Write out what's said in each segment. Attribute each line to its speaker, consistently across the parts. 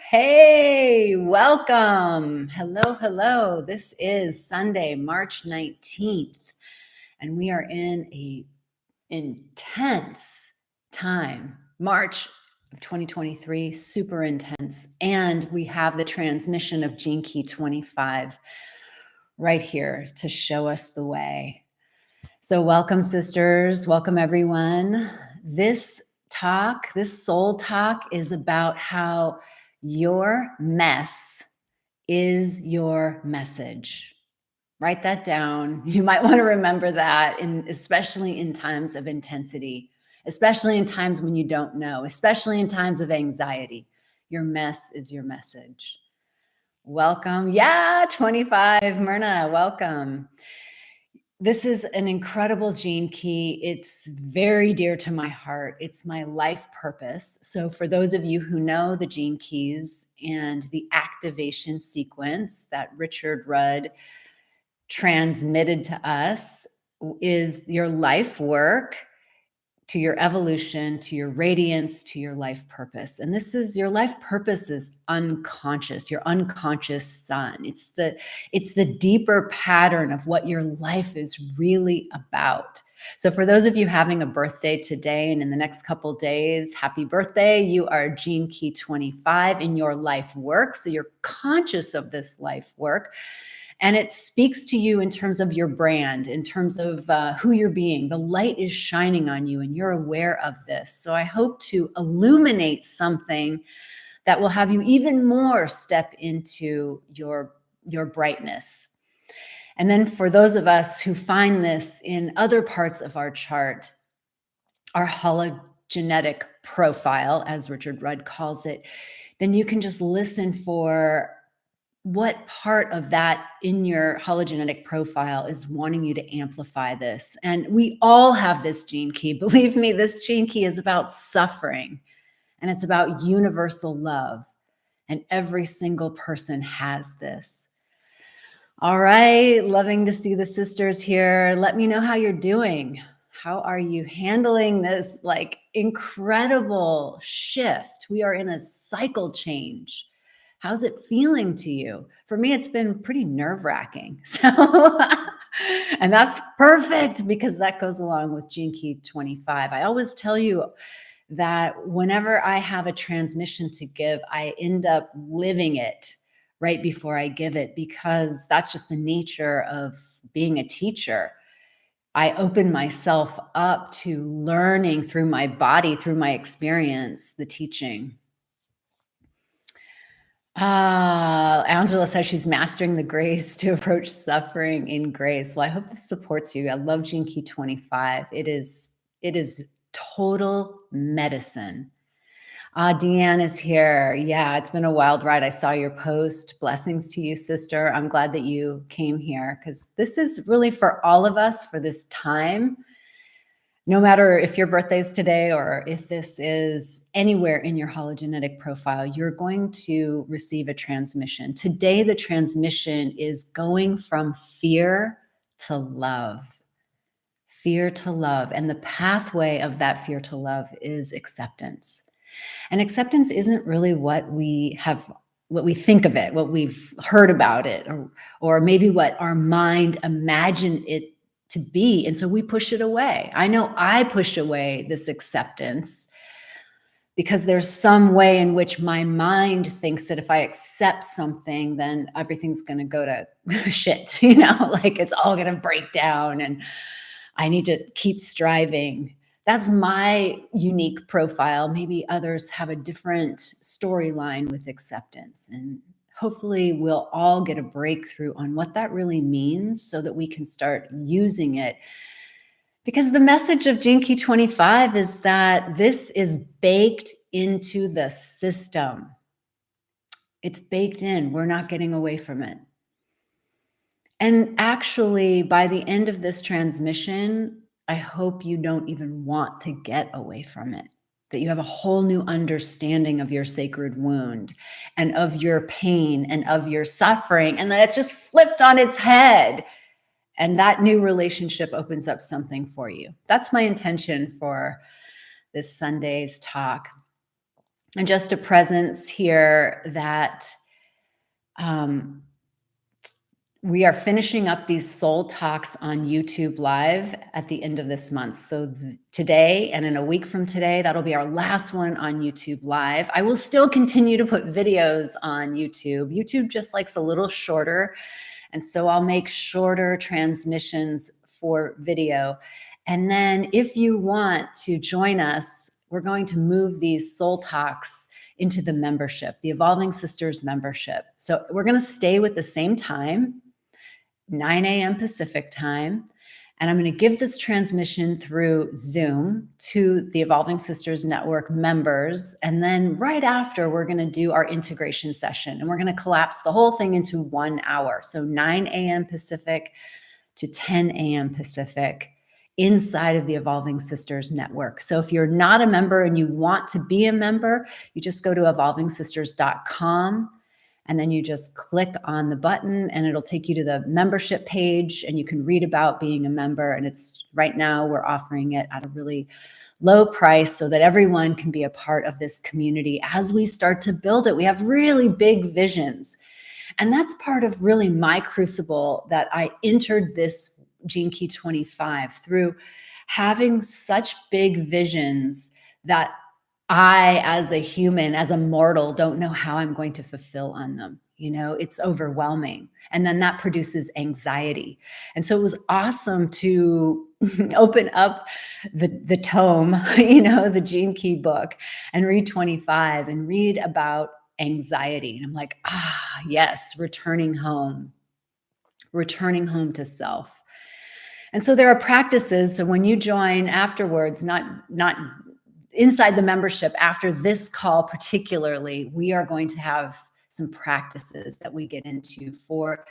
Speaker 1: Hey, welcome. Hello, hello. This is Sunday, March 19th, and we are in a intense time. March of 2023, super intense. And we have the transmission of Gene Key 25 right here to show us the way. So welcome, sisters. Welcome, everyone. This soul talk is about how your mess is your message. Write that down. You might want to remember that, especially in times of intensity, especially in times when you don't know, especially in times of anxiety. Your mess is your message. Welcome. Yeah, 25, Myrna, welcome. This is an incredible gene key. It's very dear to my heart. It's my life purpose. So for those of you who know the gene keys and the activation sequence that Richard Rudd transmitted to us is your life work to your evolution, to your radiance, to your life purpose. And this is your life purpose is unconscious, your unconscious sun. It's the deeper pattern of what your life is really about. So for those of you having a birthday today and in the next couple days, happy birthday. You are Gene Key 25 in your life work. So you're conscious of this life work. And it speaks to you in terms of your brand, in terms of who you're being. The light is shining on you and you're aware of this. So I hope to illuminate something that will have you even more step into your brightness. And then for those of us who find this in other parts of our chart, our hologenetic profile, as Richard Rudd calls it, then you can just listen for what part of that in your hologenetic profile is wanting you to amplify this. And we all have this gene key. Believe me, this gene key is about suffering and it's about universal love. And every single person has this. All right, loving to see the sisters here. Let me know how you're doing. How are you handling this incredible shift? We are in a cycle change. How's it feeling to you? For me, it's been pretty nerve-wracking. So, and that's perfect because that goes along with Gene Key 25. I always tell you that whenever I have a transmission to give, I end up living it right before I give it because that's just the nature of being a teacher. I open myself up to learning through my body, through my experience, the teaching. Angela says she's mastering the grace to approach suffering in grace. Well, I hope this supports you. I love Gene Key 25. It is total medicine. Deanne is here. Yeah, it's been a wild ride. I saw your post. Blessings to you, sister. I'm glad that you came here because this is really for all of us for this time. No matter if your birthday is today or if this is anywhere in your hologenetic profile, you're going to receive a transmission. Today, the transmission is going from fear to love. Fear to love. And the pathway of that fear to love is acceptance. And acceptance isn't really what we think of it, what we've heard about it, or maybe what our mind imagined it to be. And so we push it away. I know I push away this acceptance because there's some way in which my mind thinks that if I accept something, then everything's going to go to shit, it's all going to break down and I need to keep striving. That's my unique profile. Maybe others have a different storyline with acceptance. And hopefully we'll all get a breakthrough on what that really means so that we can start using it. Because the message of Gene Key 25 is that this is baked into the system. It's baked in. We're not getting away from it. And actually, by the end of this transmission, I hope you don't even want to get away from it, that you have a whole new understanding of your sacred wound and of your pain and of your suffering, and that it's just flipped on its head. And that new relationship opens up something for you. That's my intention for this Sunday's talk. and just a presence here that um, we are finishing up these soul talks on YouTube Live at the end of this month. So today and in a week from today, that'll be our last one on YouTube Live. I will still continue to put videos on YouTube. YouTube just likes a little shorter. And so I'll make shorter transmissions for video. And then if you want to join us, we're going to move these soul talks into the membership, the Evolving Sisters membership. So we're going to stay with the same time, 9 a.m. Pacific time. And I'm going to give this transmission through Zoom to the Evolving Sisters Network members. And then right after, we're going to do our integration session. And we're going to collapse the whole thing into 1 hour. So 9 a.m. Pacific to 10 a.m. Pacific inside of the Evolving Sisters Network. So if you're not a member and you want to be a member, you just go to evolvingsisters.com. And then you just click on the button and it'll take you to the membership page and you can read about being a member. And it's right now we're offering it at a really low price so that everyone can be a part of this community as we start to build it. We have really big visions. And that's part of really my crucible that I entered this Gene Key 25 through having such big visions that I, as a human, as a mortal, don't know how I'm going to fulfill on them. You know, it's overwhelming. And then that produces anxiety. And so it was awesome to open up the tome, you know, the Gene Key book and read 25 and read about anxiety. And I'm like, yes, returning home to self. And so there are practices. So when you join afterwards, not inside the membership after this call particularly, we are going to have some practices that we get into for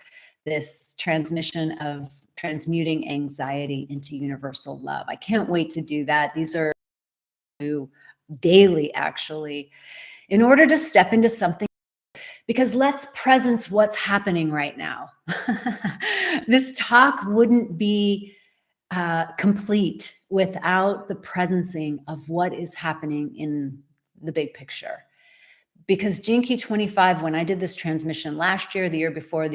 Speaker 1: this transmission of transmuting anxiety into universal love. I can't wait to do that. These are daily, actually, in order to step into something, because let's presence what's happening right now. This talk wouldn't be complete without the presencing of what is happening in the big picture. Because Gene Key 25, when I did this transmission last year, the year before,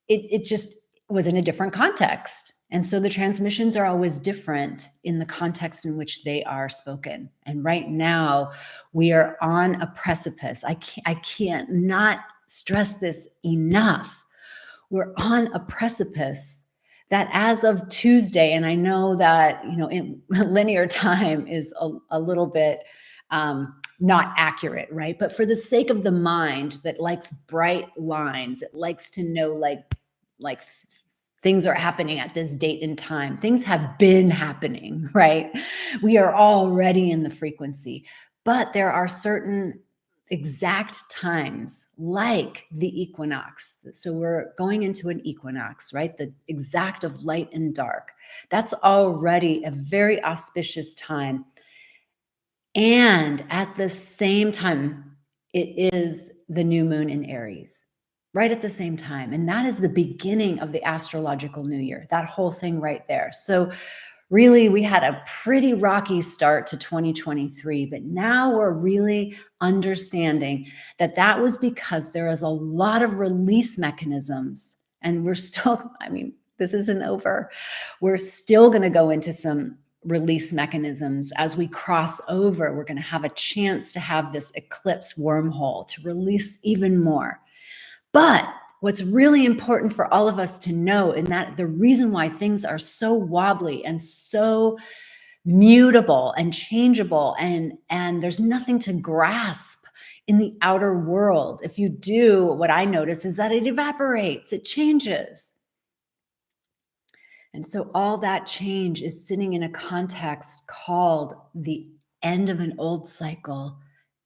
Speaker 1: it just was in a different context. And so the transmissions are always different in the context in which they are spoken. And right now we are on a precipice. I can't not stress this enough. We're on a precipice that as of Tuesday, and I know that, you know, in linear time is a little bit not accurate, right? But for the sake of the mind that likes bright lines, it likes to know like things are happening at this date and time. Things have been happening, right? We are already in the frequency, but there are certain exact times like the equinox. So we're going into an equinox, right? The exact of light and dark. That's already a very auspicious time. And at the same time, it is the new moon in Aries, right at the same time. And that is the beginning of the astrological new year, that whole thing right there. So really, we had a pretty rocky start to 2023, but now we're really understanding that that was because there is a lot of release mechanisms. And we're still, I mean, this isn't over. We're still going to go into some release mechanisms as we cross over. We're going to have a chance to have this eclipse wormhole to release even more. But what's really important for all of us to know, and that the reason why things are so wobbly and so mutable and changeable, and there's nothing to grasp in the outer world. If you do, what I notice is that it evaporates, it changes. And so all that change is sitting in a context called the end of an old cycle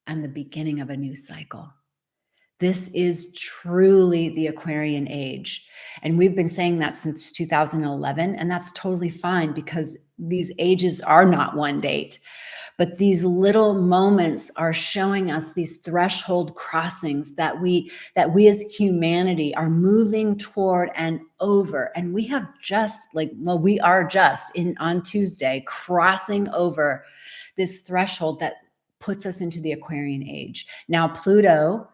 Speaker 1: and the beginning of a new cycle. This is truly the Aquarian Age. And we've been saying that since 2011, and that's totally fine because these ages are not one date. But these little moments are showing us these threshold crossings that we as humanity are moving toward and over. And we have just we are just on Tuesday crossing over this threshold that puts us into the Aquarian Age. Now, Pluto,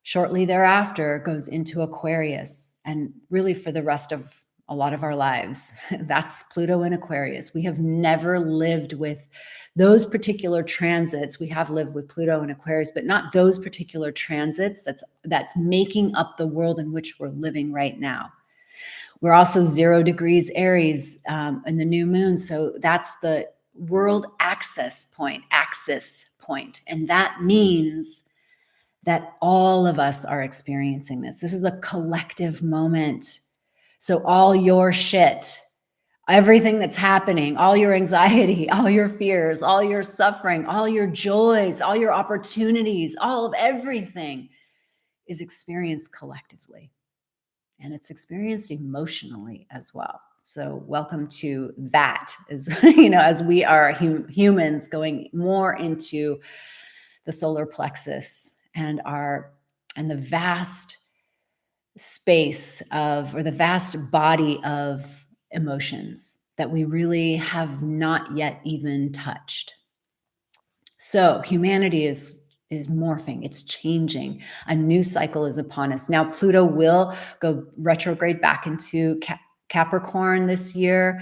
Speaker 1: shortly thereafter, goes into Aquarius, and really for the rest of a lot of our lives, that's Pluto in Aquarius. We have never lived with those particular transits. We have lived with Pluto and Aquarius, but not those particular transits that's making up the world in which we're living right now. We're also 0 degrees Aries in the new moon. So that's the world axis point. And that means that all of us are experiencing this. This is a collective moment. So all your shit, everything that's happening, all your anxiety, all your fears, all your suffering, all your joys, all your opportunities, all of everything is experienced collectively. And it's experienced emotionally as well. So welcome to that, as as we are humans going more into the solar plexus and the vast space of, or the vast body of emotions that we really have not yet even touched. So humanity is morphing, it's changing. A new cycle is upon us. Now, Pluto will go retrograde back into Capricorn this year.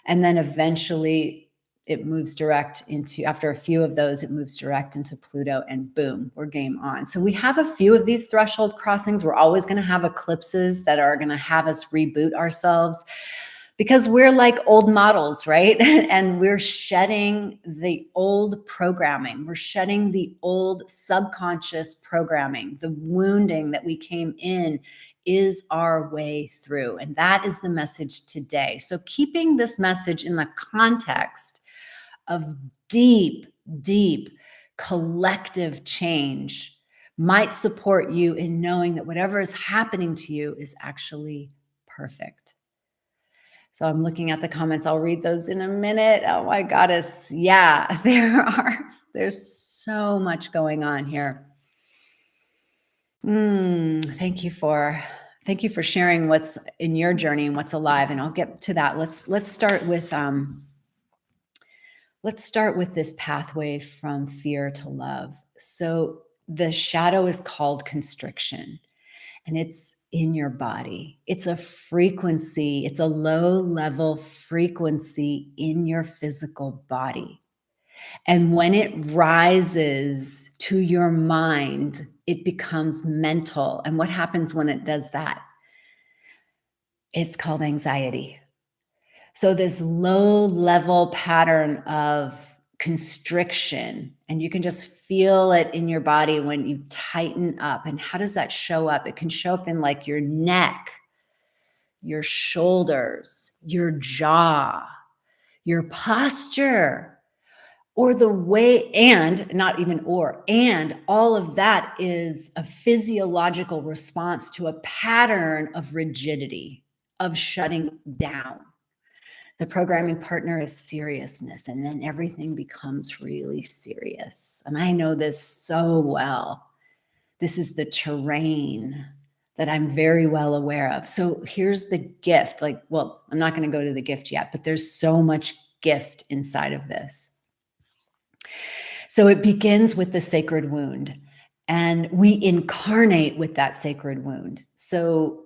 Speaker 1: And then eventually it moves direct into, after a few of those, it moves direct into Pluto, and boom, we're game on. So we have a few of these threshold crossings. We're always going to have eclipses that are going to have us reboot ourselves, because we're like old models, right? And we're shedding the old programming. We're shedding the old subconscious programming. The wounding that we came in is our way through. And that is the message today. So keeping this message in the context of deep, deep collective change might support you in knowing that whatever is happening to you is actually perfect. So I'm looking at the comments. I'll read those in a minute. Oh my goddess. Yeah, there's so much going on here. Thank you for sharing what's in your journey and what's alive. And I'll get to that. Let's start with this pathway from fear to love. So the shadow is called constriction. And it's in your body. It's a frequency. It's a low-level frequency in your physical body. And when it rises to your mind, it becomes mental. And what happens when it does that? It's called anxiety. So this low-level pattern of constriction, and you can just feel it in your body when you tighten up. And how does that show up? It can show up in like your neck, your shoulders, your jaw, your posture, or the way, and not even or, and all of that is a physiological response to a pattern of rigidity, of shutting down. The programming partner is seriousness, and then everything becomes really serious. And I know this so well. This is the terrain that I'm very well aware of. So here's the gift. I'm not going to go to the gift yet, but there's so much gift inside of this. So it begins with the sacred wound, and we incarnate with that sacred wound. So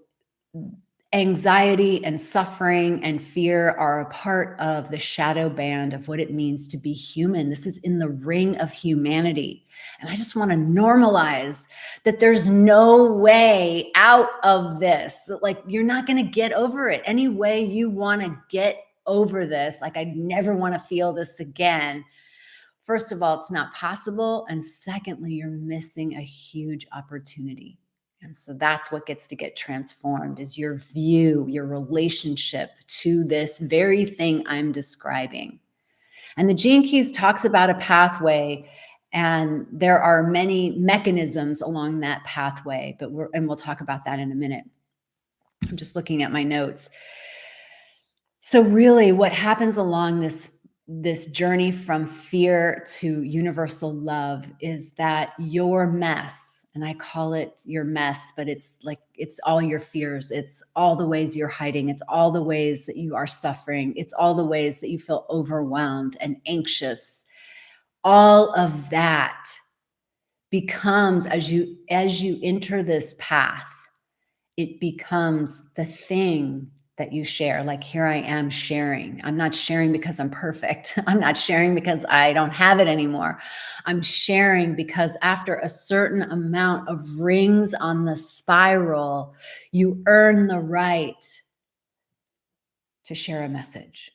Speaker 1: anxiety and suffering and fear are a part of the shadow band of what it means to be human. This is in the ring of humanity. And I just want to normalize that there's no way out of this. That you're not going to get over it. Any way you want to get over this, I never want to feel this again. First of all, it's not possible. And secondly, you're missing a huge opportunity. And so that's what gets to get transformed, is your view, your relationship to this very thing I'm describing. And the Gene Keys talks about a pathway, and there are many mechanisms along that pathway, we'll talk about that in a minute. I'm just looking at my notes. So really what happens along this journey from fear to universal love is that your mess, and I call it your mess, but it's all your fears. It's all the ways you're hiding. It's all the ways that you are suffering. It's all the ways that you feel overwhelmed and anxious. all of that becomes, as you enter this path, it becomes the thing that you share. Like, here I am sharing. I'm not sharing because I'm perfect. I'm not sharing because I don't have it anymore. I'm sharing because after a certain amount of rings on the spiral, you earn the right to share a message.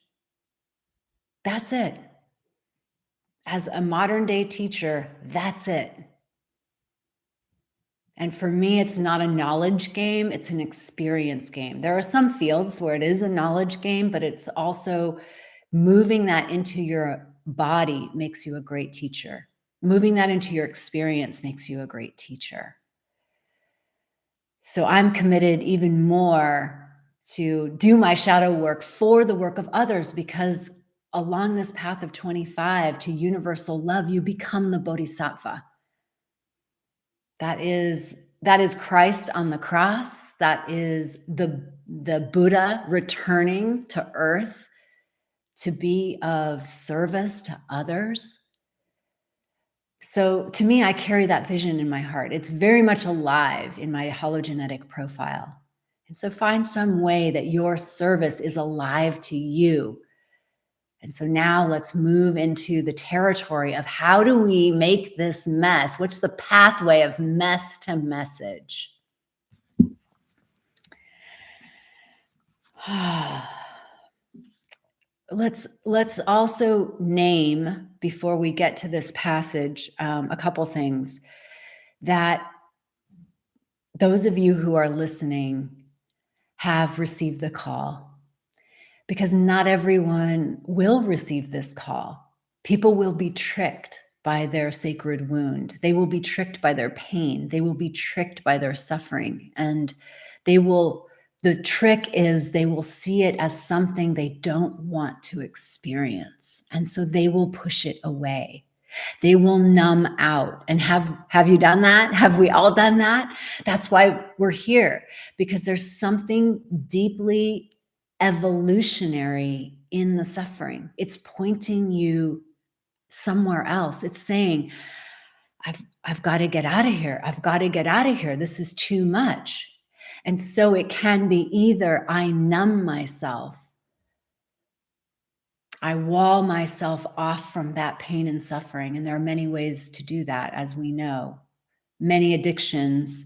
Speaker 1: That's it. As a modern day teacher, that's it. And for me, it's not a knowledge game, it's an experience game. There are some fields where it is a knowledge game, but it's also moving that into your body makes you a great teacher. Moving that into your experience makes you a great teacher. So I'm committed even more to do my shadow work for the work of others, because along this path of 25 to universal love, you become the bodhisattva. That is Christ on the cross. That is the Buddha returning to earth to be of service to others. So to me, I carry that vision in my heart. It's very much alive in my hologenetic profile. And so find some way that your service is alive to you. And so now let's move into the territory of, how do we make this mess? What's the pathway of mess to message? Let's also name, before we get to this passage, a couple things that those of you who are listening have received the call. Because not everyone will receive this call. People will be tricked by their sacred wound. They will be tricked by their pain. They will be tricked by their suffering. And the trick is, they will see it as something they don't want to experience. And so they will push it away. They will numb out. And have you done that? Have we all done that? That's why we're here, because there's something deeply evolutionary in the suffering. It's pointing you somewhere else. It's saying, I've got to get out of here. I've got to get out of here. This is too much. And so it can be either I numb myself, I wall myself off from that pain and suffering. And there are many ways to do that, as we know. Many addictions,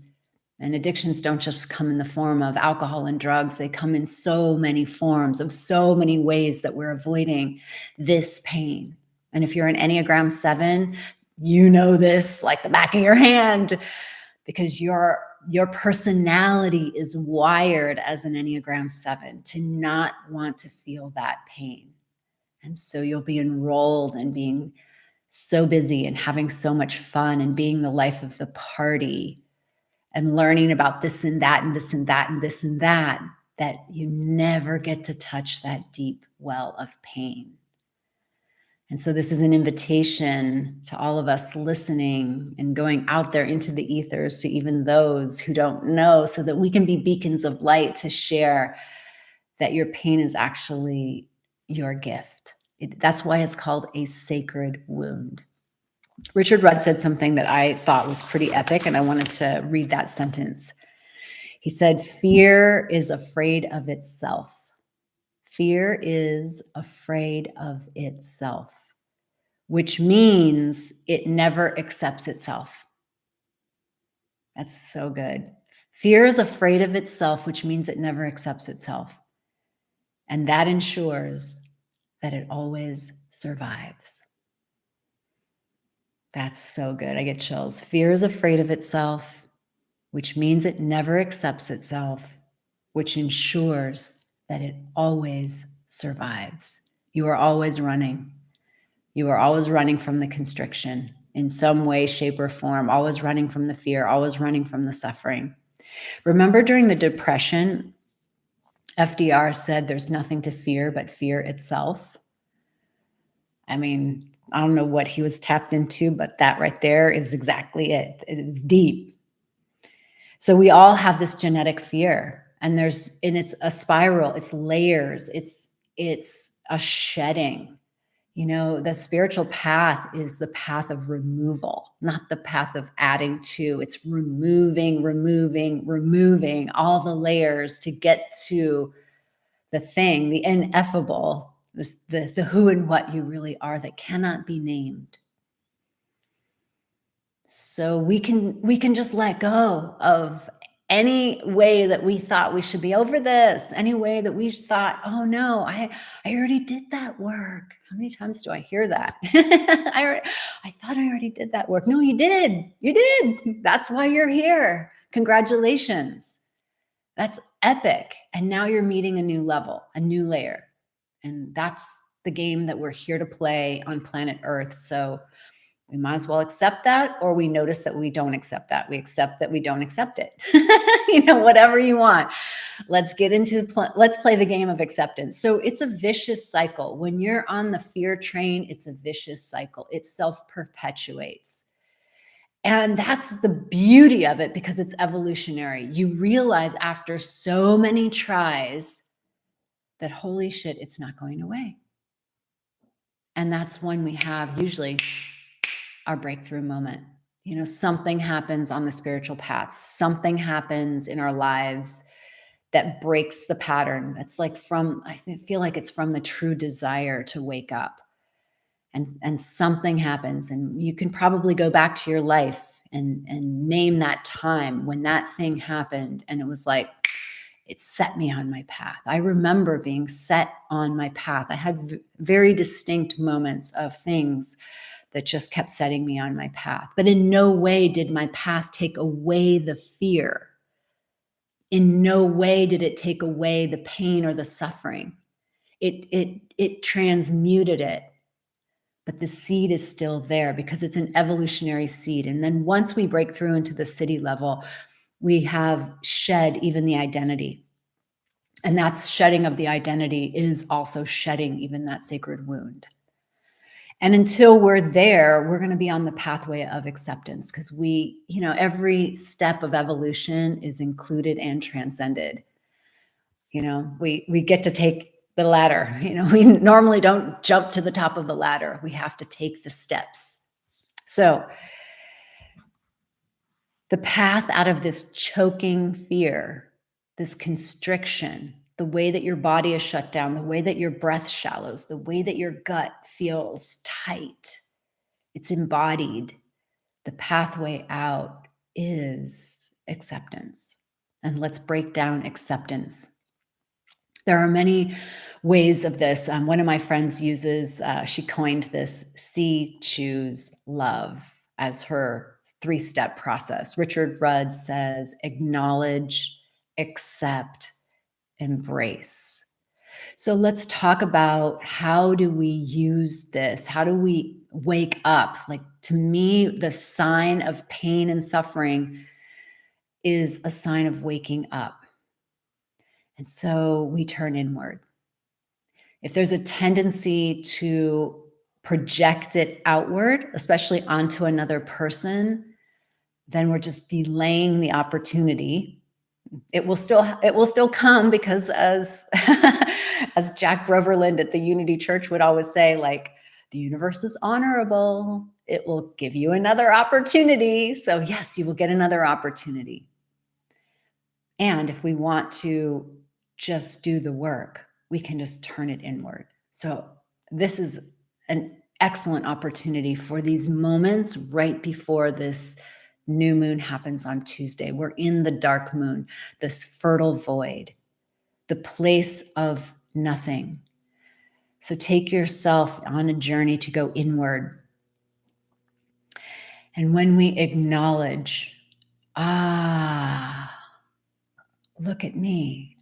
Speaker 1: and addictions don't just come in the form of alcohol and drugs. They come in so many forms, of so many ways that we're avoiding this pain. And if you're an Enneagram 7, you know this like the back of your hand, because your personality is wired as an Enneagram 7 to not want to feel that pain. And so you'll be enrolled in being so busy and having so much fun and being the life of the party and learning about this and that and this and that and this and that, that you never get to touch that deep well of pain. And so this is an invitation to all of us listening and going out there into the ethers, to even those who don't know, so that we can be beacons of light to share that your pain is actually your gift. That's why it's called a sacred wound. Richard Rudd said something that I thought was pretty epic, and I wanted to read that sentence. He said, "Fear is afraid of itself. Fear is afraid of itself, which means it never accepts itself." That's so good. Fear is afraid of itself, which means it never accepts itself. And that ensures that it always survives. That's so good. I get chills. Fear is afraid of itself, which means it never accepts itself, which ensures that it always survives. You are always running. You are always running from the constriction in some way, shape, or form, always running from the fear, always running from the suffering. Remember, during the Depression, FDR said there's nothing to fear but fear itself. I mean, I don't know what he was tapped into, but that right there is exactly it. It is deep. So we all have this genetic fear, and it's a spiral, it's layers, it's a shedding. You know, the spiritual path is the path of removal, not the path of adding to. It's removing all the layers to get to the thing, the ineffable, the who and what you really are that cannot be named. So we can just let go of any way that we thought we should be over this, any way that we thought, oh no, I already did that work. How many times do I hear that? I thought I already did that work. No, you did. You did. That's why you're here. Congratulations. That's epic. And now you're meeting a new level, a new layer. And that's the game that we're here to play on planet Earth. So we might as well accept that, or we notice that we don't accept that. We accept that we don't accept it. Whatever you want. Let's get into, let's play the game of acceptance. So it's a vicious cycle. When you're on the fear train, it's a vicious cycle. It self-perpetuates. And that's the beauty of it, because it's evolutionary. You realize after so many tries that, holy shit, it's not going away. And that's when we have usually our breakthrough moment. Something happens on the spiritual path. Something happens in our lives that breaks the pattern. That's like I feel like it's from the true desire to wake up. And something happens. And you can probably go back to your life and name that time when that thing happened. And it was like, it set me on my path. I remember being set on my path. I had very distinct moments of things that just kept setting me on my path. But in no way did my path take away the fear. In no way did it take away the pain or the suffering. It transmuted it. But the seed is still there because it's an evolutionary seed. And then once we break through into the city level, we have shed even the identity. And that's shedding of the identity is also shedding even that sacred wound. And until we're there, we're going to be on the pathway of acceptance, because every step of evolution is included and transcended. We get to take the ladder. We normally don't jump to the top of the ladder. We have to take the steps. So the path out of this choking fear, this constriction, the way that your body is shut down, the way that your breath shallows, the way that your gut feels tight, it's embodied. The pathway out is acceptance. And let's break down acceptance. There are many ways of this. One of my friends uses, she coined this see, choose, love as her 3-step process. Richard Rudd says, acknowledge, accept, embrace. So let's talk about, how do we use this? How do we wake up? Like, to me, the sign of pain and suffering is a sign of waking up. And so we turn inward. If there's a tendency to project it outward, especially onto another person, then we're just delaying the opportunity. It will still come, because as as Jack Groverland at the Unity Church would always say, like, the universe is honorable. It will give you another opportunity. So yes, you will get another opportunity. And if we want to just do the work, we can just turn it inward. So this is an excellent opportunity for these moments right before this new moon happens on Tuesday. We're in the dark moon, this fertile void, the place of nothing. So take yourself on a journey to go inward. And when we acknowledge, look at me,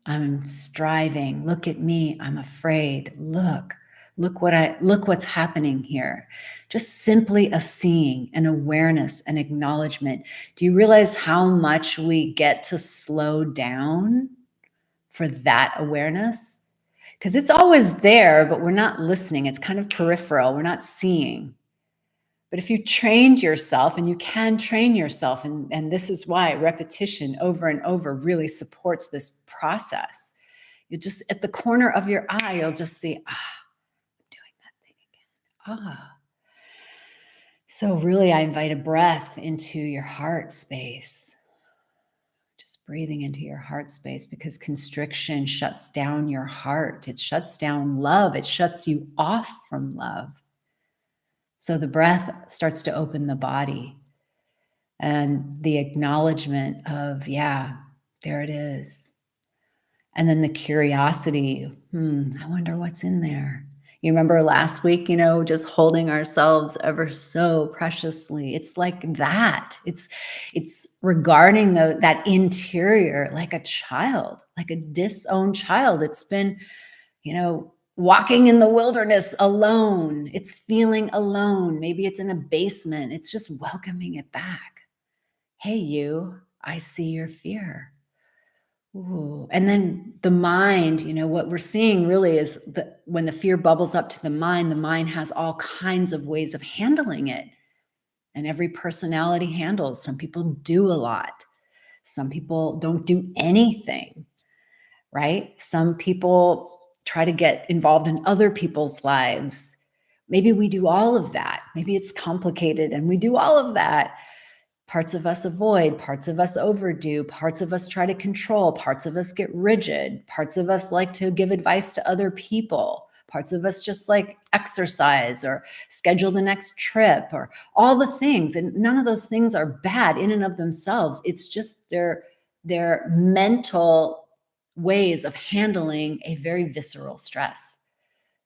Speaker 1: I'm striving. Look at me, I'm afraid. Look what's happening here. Just simply a seeing, an awareness, an acknowledgement. Do you realize how much we get to slow down for that awareness? Because it's always there, but we're not listening. It's kind of peripheral. We're not seeing. But if you trained yourself, and you can train yourself, and this is why repetition over and over really supports this process. You just, at the corner of your eye, you'll just see, I'm doing that thing Ah. So really, I invite a breath into your heart space. Just breathing into your heart space, because constriction shuts down your heart. It shuts down love. It shuts you off from love. So the breath starts to open the body, and the acknowledgement of, yeah, there it is. And then the curiosity, I wonder what's in there. You remember last week, just holding ourselves ever so preciously. It's like that. It's regarding that interior like a child, like a disowned child. It's been, walking in the wilderness alone. It's feeling alone. Maybe it's in a basement. It's just welcoming it back. Hey, you, I see your fear. Ooh. And then the mind, what we're seeing really is that when the fear bubbles up to the mind has all kinds of ways of handling it. And every personality handles. Some people do a lot. Some people don't do anything, right? Some people try to get involved in other people's lives. Maybe we do all of that. Maybe it's complicated and we do all of that. Parts of us avoid, parts of us overdo, parts of us try to control, parts of us get rigid, parts of us like to give advice to other people, parts of us just like exercise or schedule the next trip or all the things. And none of those things are bad in and of themselves. It's just their mental ways of handling a very visceral stress.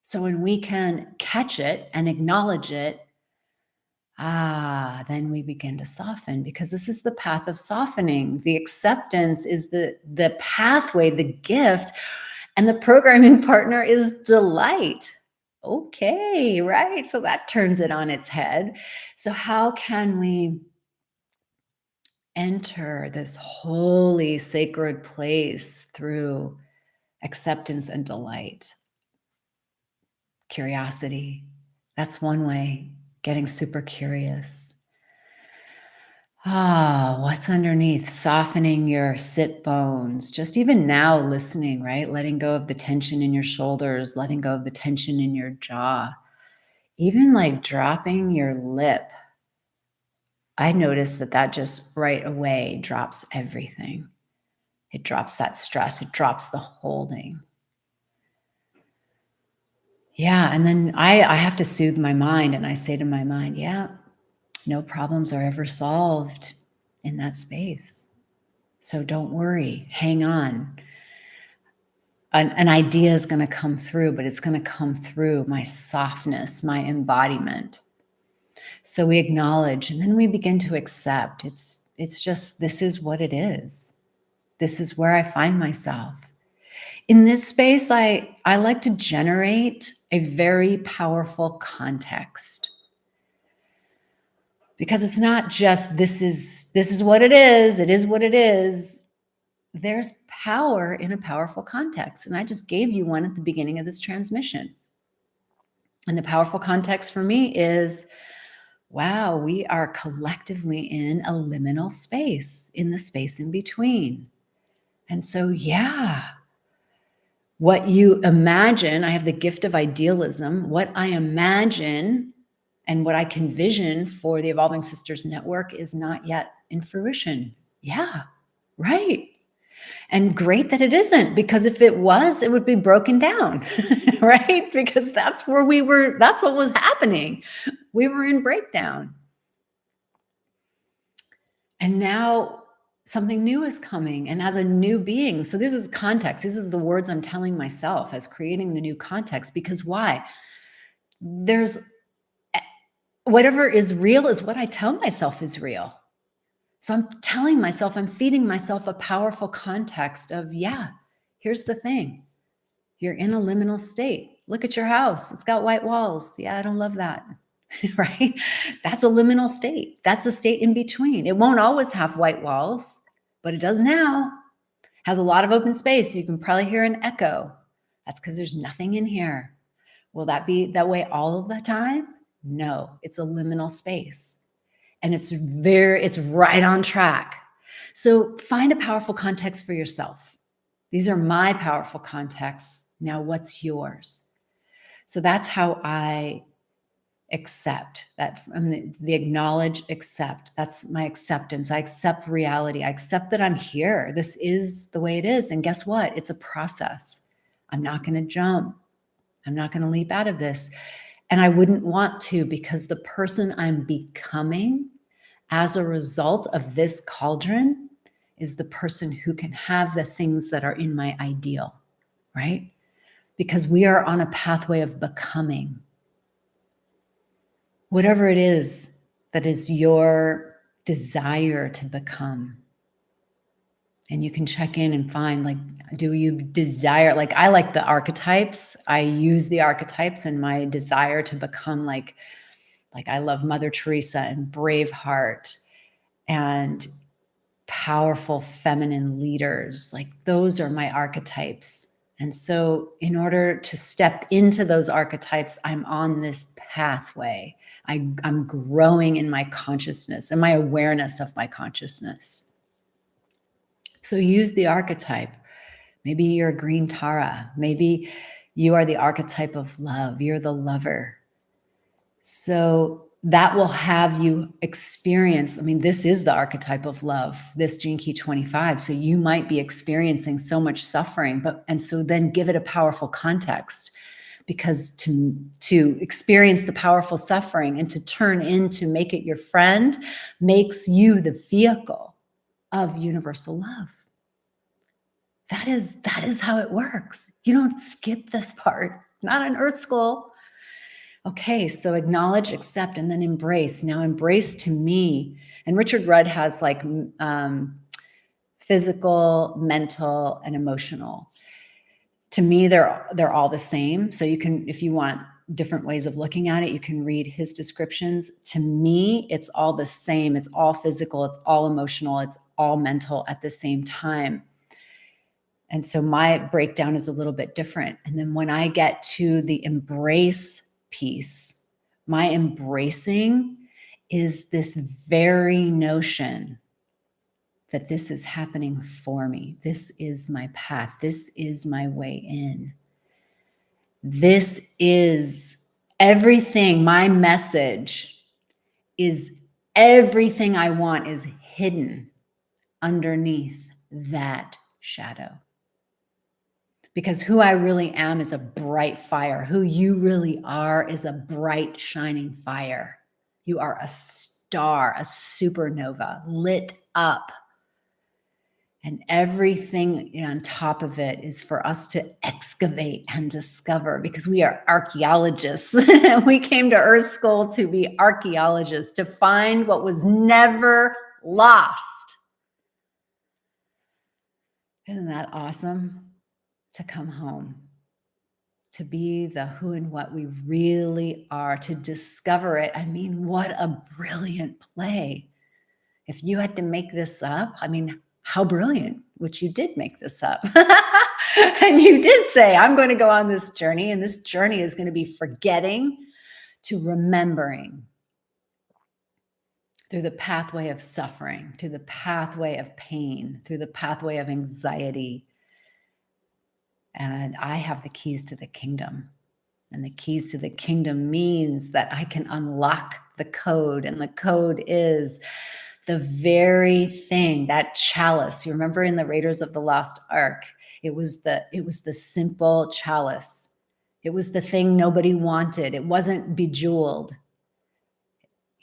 Speaker 1: So when we can catch it and acknowledge it, then we begin to soften, because this is the path of softening. The acceptance is the pathway, the gift, and the programming partner is delight. Okay, right? So that turns it on its head. So how can we enter this holy, sacred place through acceptance and delight? Curiosity. That's one way, getting super curious. What's underneath? Softening your sit bones. Just even now listening, right? Letting go of the tension in your shoulders, letting go of the tension in your jaw. Even like dropping your lip. I noticed that just right away drops everything. It drops that stress. It drops the holding. Yeah, and then I have to soothe my mind, and I say to my mind, yeah, no problems are ever solved in that space. So don't worry, hang on. An idea is going to come through, but it's going to come through my softness, my embodiment. So we acknowledge, and then we begin to accept. It's just, this is what it is. This is where I find myself. In this space, I like to generate a very powerful context. Because it's not just this is what it is what it is. There's power in a powerful context. And I just gave you one at the beginning of this transmission. And the powerful context for me is, wow, we are collectively in a liminal space, in the space in between. And so, yeah, what you imagine, I have the gift of idealism. What I imagine and what I can vision for the Evolving Sisters Network is not yet in fruition. Yeah, right. And great that it isn't, because if it was, it would be broken down, right? Because that's where we were, that's what was happening. We were in breakdown. And now something new is coming, and as a new being. So this is context. This is the words I'm telling myself as creating the new context. Because why? There's whatever is real is what I tell myself is real. So I'm telling myself, I'm feeding myself a powerful context of, yeah, here's the thing. You're in a liminal state. Look at your house. It's got white walls. Yeah, I don't love that. Right? That's a liminal state. That's a state in between. It won't always have white walls, but it does now. Has a lot of open space. You can probably hear an echo. That's because there's nothing in here. Will that be that way all of the time? No, it's a liminal space. And it's right on track. So find a powerful context for yourself. These are my powerful contexts. Now, what's yours? So that's how I accept that from the acknowledge, accept. That's my acceptance. I accept reality. I accept that I'm here. This is the way it is. And guess what? It's a process. I'm not going to jump. I'm not going to leap out of this. And I wouldn't want to, because the person I'm becoming as a result of this cauldron is the person who can have the things that are in my ideal, right? Because we are on a pathway of becoming. Whatever it is that is your desire to become. And you can check in and find, like, do you desire, like, I like the archetypes. I use the archetypes in my desire to become like I love Mother Teresa and Braveheart and powerful feminine leaders. Like, those are my archetypes. And so in order to step into those archetypes, I'm on this pathway. I'm growing in my consciousness and my awareness of my consciousness. So use the archetype. Maybe you're a green Tara. Maybe you are the archetype of love. You're the lover. So that will have you experience, I mean, this is the archetype of love, this Gene Key 25. So you might be experiencing so much suffering, and so then give it a powerful context, because to experience the powerful suffering and to turn into make it your friend makes you the vehicle of universal love. That is how it works. You don't skip this part, not in Earth School. Okay, so acknowledge, accept, and then embrace. Now, embrace to me, and Richard Rudd has like physical, mental, and emotional. To me, they're all the same. So you can, if you want different ways of looking at it, you can read his descriptions. To me, it's all the same. It's all physical, it's all emotional, it's all mental at the same time. And so my breakdown is a little bit different. And then when I get to the embrace piece, my embracing is this very notion that this is happening for me. This is my path. This is my way in. This is everything. My message is everything I want is hidden underneath that shadow. Because who I really am is a bright fire. Who you really are is a bright, shining fire. You are a star, a supernova, lit up. And everything on top of it is for us to excavate and discover, because we are archaeologists. We came to Earth School to be archaeologists, to find what was never lost. Isn't that awesome? To come home, to be the who and what we really are, to discover it. I mean, what a brilliant play. If you had to make this up, I mean, how brilliant, which you did make this up. And you did say, I'm going to go on this journey, and this journey is going to be forgetting to remembering, through the pathway of suffering, through the pathway of pain, through the pathway of anxiety. And I have the keys to the kingdom. And the keys to the kingdom means that I can unlock the code. And the code is the very thing, that chalice. You remember in the Raiders of the Lost Ark, it was the simple chalice. It was the thing nobody wanted. It wasn't bejeweled.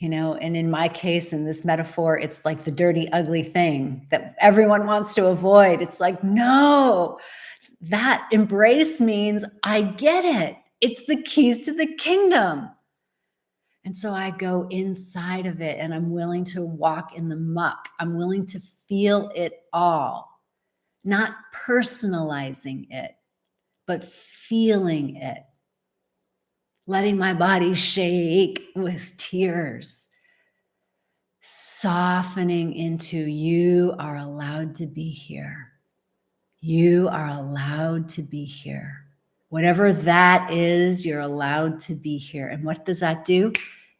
Speaker 1: And in my case, in this metaphor, it's like the dirty, ugly thing that everyone wants to avoid. It's like, no. That embrace means I get it. It's the keys to the kingdom. And so I go inside of it, and I'm willing to walk in the muck. I'm willing to feel it all, not personalizing it, but feeling it, letting my body shake with tears, softening into, you are allowed to be here. You are allowed to be here. Whatever that is, you're allowed to be here. And what does that do?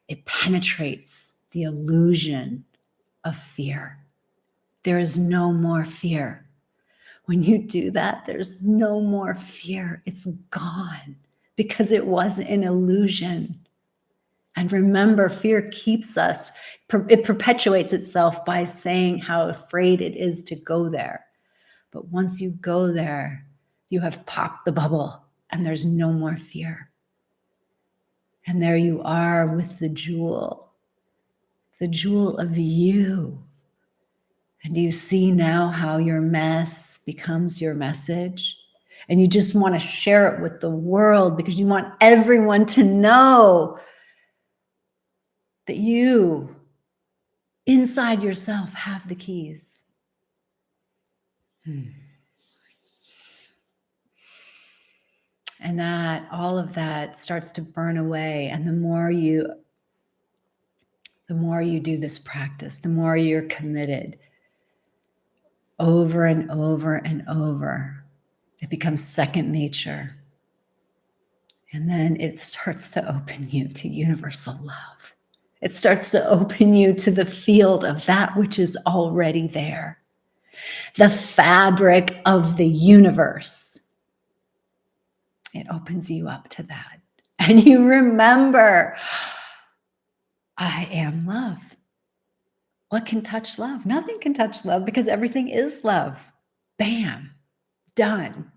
Speaker 1: It penetrates the illusion of fear. There is no more fear. When you do that, there's no more fear. It's gone, because it was an illusion. And remember, fear keeps us, it perpetuates itself by saying how afraid it is to go there. But once you go there, you have popped the bubble and there's no more fear. And there you are with the jewel of you. And you see now how your mess becomes your message. And you just want to share it with the world because you want everyone to know that you, inside yourself, have the keys. And that all of that starts to burn away. And the more you do this practice, the more you're committed over and over and over, it becomes second nature. And then it starts to open you to universal love. It starts to open you to the field of that which is already there, the fabric of the universe. It opens you up to that. And you remember, I am love. What can touch love? Nothing can touch love because everything is love. Bam, done.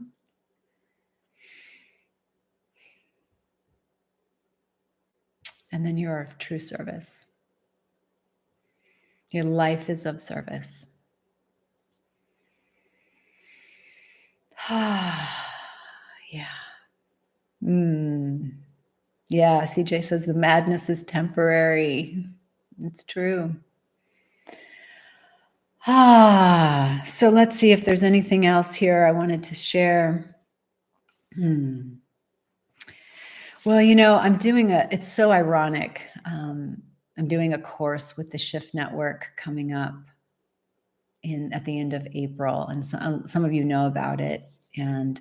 Speaker 1: And then you're of true service. Your life is of service. Yeah. Yeah, CJ says the madness is temporary. It's true. So let's see if there's anything else here I wanted to share. Well, I'm doing it's so ironic. I'm doing a course with the Shift Network coming up at the end of April. And some of you know about it. And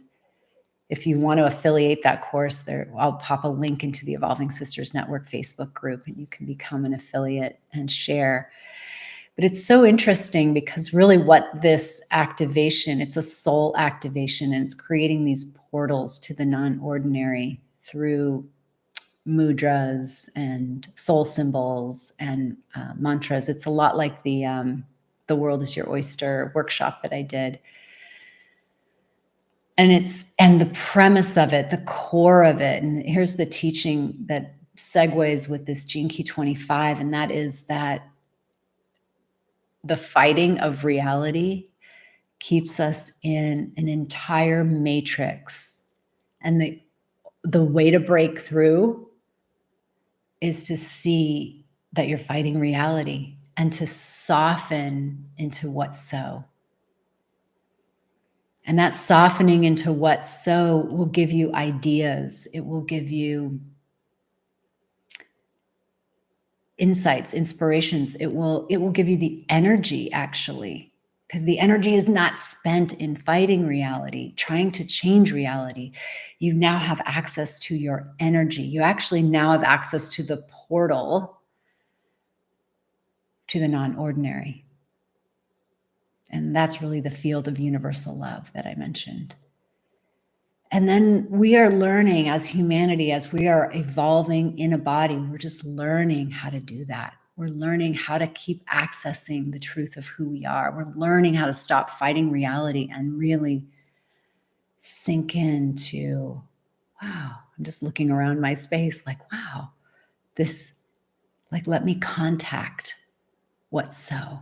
Speaker 1: if you want to affiliate that course, I'll pop a link into the Evolving Sisters Network Facebook group and you can become an affiliate and share. But it's so interesting because really what this activation, it's a soul activation and it's creating these portals to the non-ordinary through mudras and soul symbols and mantras. It's a lot like the World is Your Oyster workshop that I did. And the premise of it, the core of it, and here's the teaching that segues with this Gene Key 25, and that is that the fighting of reality keeps us in an entire matrix. And the way to break through is to see that you're fighting reality and to soften into what's so. And that softening into what's so will give you ideas. It will give you insights, inspirations. It will give you the energy, actually, because the energy is not spent in fighting reality, trying to change reality. You now have access to your energy. You actually now have access to the portal to the non-ordinary. And that's really the field of universal love that I mentioned. And then we are learning as humanity, as we are evolving in a body, we're just learning how to do that. We're learning how to keep accessing the truth of who we are. We're learning how to stop fighting reality and really sink into, wow, I'm just looking around my space like, wow, let me contact what's so.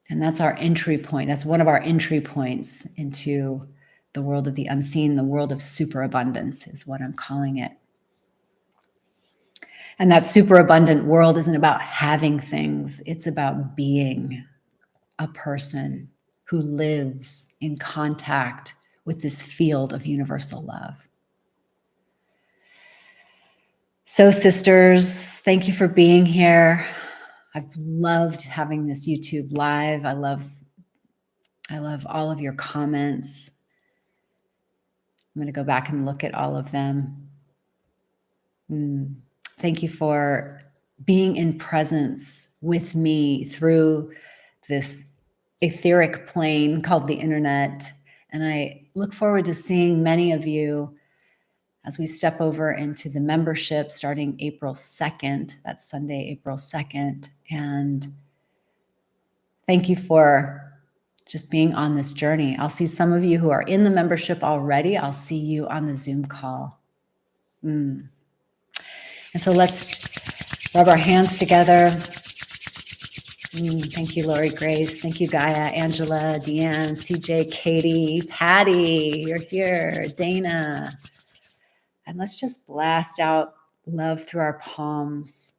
Speaker 1: And that's our entry point. That's one of our entry points into the world of the unseen, the world of superabundance is what I'm calling it. And that superabundant world isn't about having things. It's about being a person who lives in contact with this field of universal love. So sisters, thank you for being here. I've loved having this YouTube live. I love all of your comments. I'm going to go back and look at all of them. Thank you for being in presence with me through this etheric plane called the internet. And I look forward to seeing many of you as we step over into the membership starting April 2nd. That's Sunday, April 2nd. And thank you for just being on this journey. I'll see some of you who are in the membership already. I'll see you on the Zoom call. And so let's rub our hands together. Thank you, Lori Grace. Thank you, Gaia, Angela, Deanne, CJ, Katie, Patty, you're here, Dana. And let's just blast out love through our palms,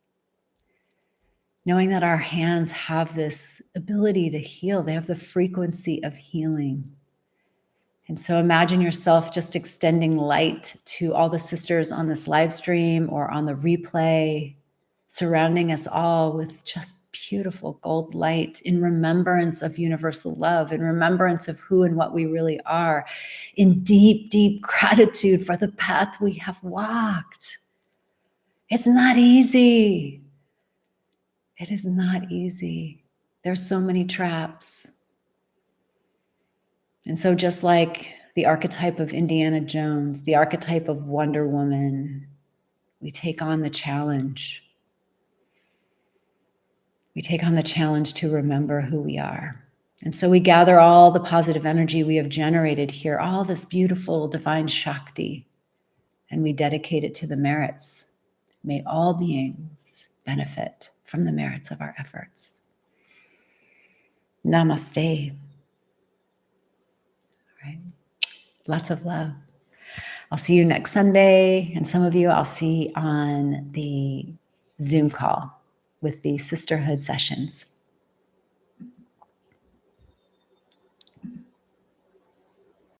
Speaker 1: knowing that our hands have this ability to heal. They have the frequency of healing. And so imagine yourself just extending light to all the sisters on this live stream or on the replay, surrounding us all with just beautiful gold light in remembrance of universal love, in remembrance of who and what we really are, in deep, deep gratitude for the path we have walked. It's not easy. It is not easy. There's so many traps. And so just like the archetype of Indiana Jones, the archetype of Wonder Woman, we take on the challenge. We take on the challenge to remember who we are. And so we gather all the positive energy we have generated here, all this beautiful divine Shakti, and we dedicate it to the merits. May all beings benefit from the merits of our efforts. Namaste. All right. Lots of love. I'll see you next Sunday, and some of you I'll see on the Zoom call with the sisterhood sessions.